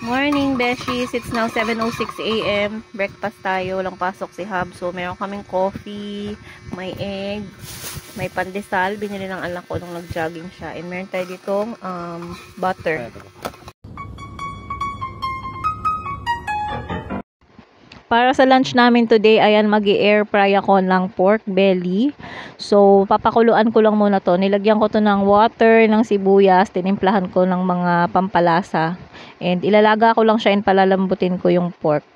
Morning, beshies. It's now 7:06 a.m. Breakfast tayo. Walang pasok si Hub. So, meron kaming coffee, may egg, may pandesal. Binili ng anak ko nung nag-jogging siya. And meron tayo ditong butter. Para sa lunch namin today, ayan, mag-i-air fry ako ng pork belly. So, papakuluan ko lang muna to. Nilagyan ko to ng water, ng sibuyas, tinimplahan ko ng mga pampalasa. And ilalaga ko lang siya and palalambutin ko yung pork.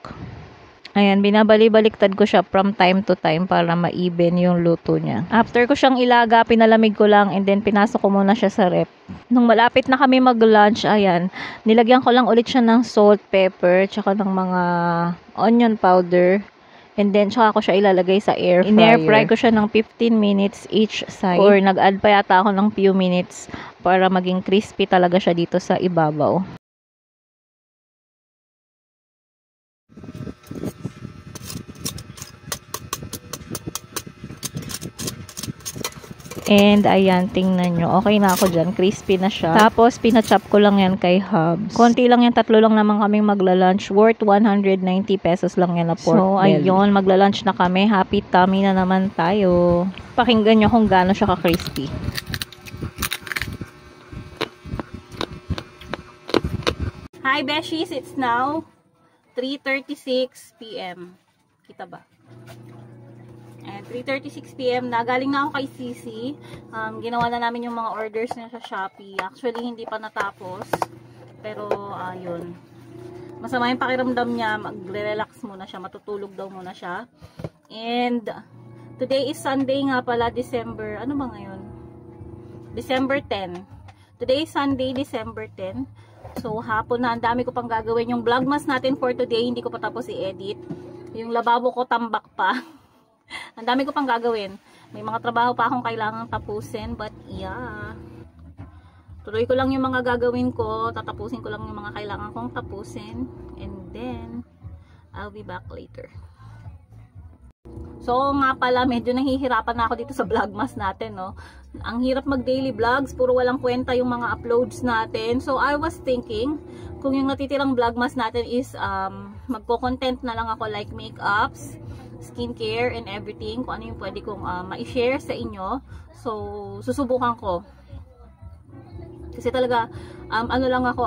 Ayan, binabali-baliktad ko siya from time to time para ma-even yung luto niya. After ko siyang ilaga, pinalamig ko lang and then pinasok ko muna siya sa rep. Nung malapit na kami mag-lunch, ayan, nilagyan ko lang ulit siya ng salt, pepper, tsaka ng mga onion powder. And then, tsaka ko siya ilalagay sa air fryer. In-air fry ko siya ng 15 minutes each side. Or nag-add pa yata ako ng few minutes para maging crispy talaga siya dito sa ibabaw. And ayan, tingnan nyo. Okay na ako dyan. Crispy na siya. Tapos, pinachop ko lang yan kay Hubs. Konti lang yan. 3 lang naman kaming magla-lunch. Worth 190 pesos lang yan na pork belly. So, ayun. Magla-lunch na kami. Happy tummy na naman tayo. Pakinggan nyo kung gaano siya ka-crispy. Hi, beshies. It's now 3:36 p.m. Kita ba? And 3:36 p.m. na. Galing na ako kay Sisi. Ginawa na namin yung mga orders niya sa Shopee. Actually, hindi pa natapos. Pero, yun. Masama yung pakiramdam niya. Magre-relax muna siya. Matutulog daw muna siya. And, today is Sunday nga pala, December. Ano ba ngayon? December 10. Today is Sunday, December 10. So, hapon na. Ang dami ko pang gagawin. Yung vlogmas natin for today, hindi ko pa tapos i-edit. Yung lababo ko, tambak pa. Ang dami ko pang gagawin. May mga trabaho pa akong kailangang tapusin. But yeah. Tuloy ko lang yung mga gagawin ko. Tatapusin ko lang yung mga kailangan kong tapusin. And then, I'll be back later. So nga pala, medyo nahihirapan na ako dito sa vlogmas natin, no? Ang hirap mag daily vlogs. Puro walang kwenta yung mga uploads natin. So I was thinking, kung yung natitirang vlogmas natin is magko-content na lang ako like makeups, skincare and everything, kung ano yung pwede kong ma-share sa inyo. So, susubukan ko. Kasi talaga, ano lang ako,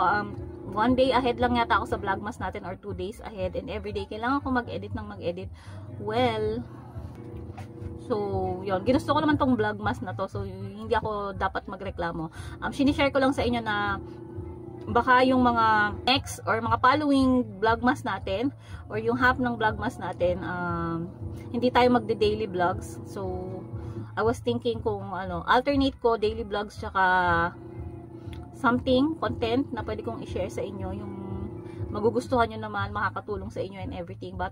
1 day ahead lang yata ako sa vlogmas natin or 2 days ahead. And everyday, kailangan ko mag-edit ng mag-edit. Well, so, yun. Ginusto ko naman tong vlogmas na to. So, hindi ako dapat magreklamo. Sinishare ko lang sa inyo na baka yung mga next or mga following vlogmas natin or yung half ng vlogmas natin, hindi tayo magde-daily vlogs. So, I was thinking kung alternate ko daily vlogs tsaka something, content na pwede kong i-share sa inyo, yung magugustuhan nyo naman, makakatulong sa inyo and everything. But,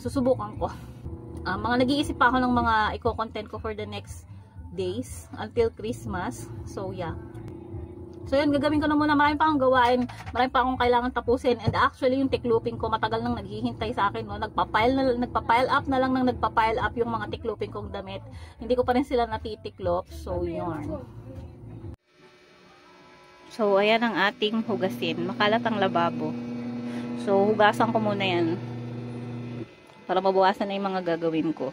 susubukan ko. Mga nag-iisip pa ako ng mga i-content ko for the next days until Christmas. So, yeah. So yun, gagawin ko na muna. Marami pa akong gawain. Marami pa akong kailangan tapusin. And actually, yung tikluping ko, matagal nang naghihintay sa akin. No? Nagpa-pile up na lang nang nagpa-pile up yung mga tikluping kong damit. Hindi ko pa rin sila natitiklop. So yun. So ayan ang ating hugasin. Makalat ang lababo. So hugasan ko muna yan. Para mabawasan na yung mga gagawin ko.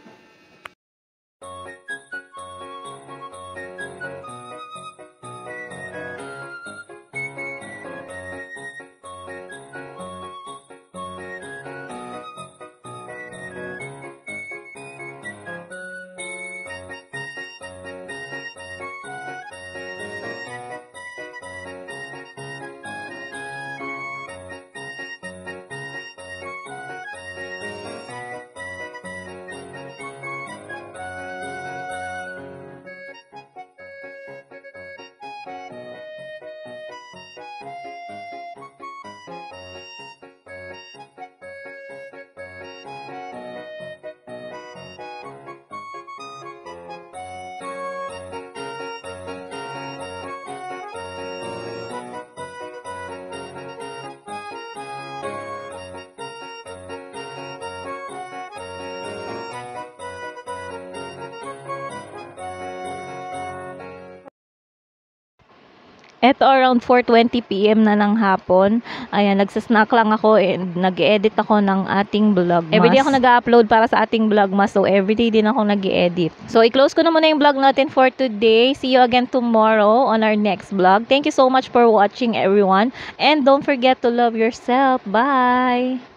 Eto around 4:20 PM na ng hapon. Ayan, nagsasnack lang ako and nag-edit ako ng ating vlogmas. Everyday ako nag-upload para sa ating vlogmas. So, everyday din ako nag-edit. So, i-close ko na muna yung vlog natin for today. See you again tomorrow on our next vlog. Thank you so much for watching, everyone. And don't forget to love yourself. Bye!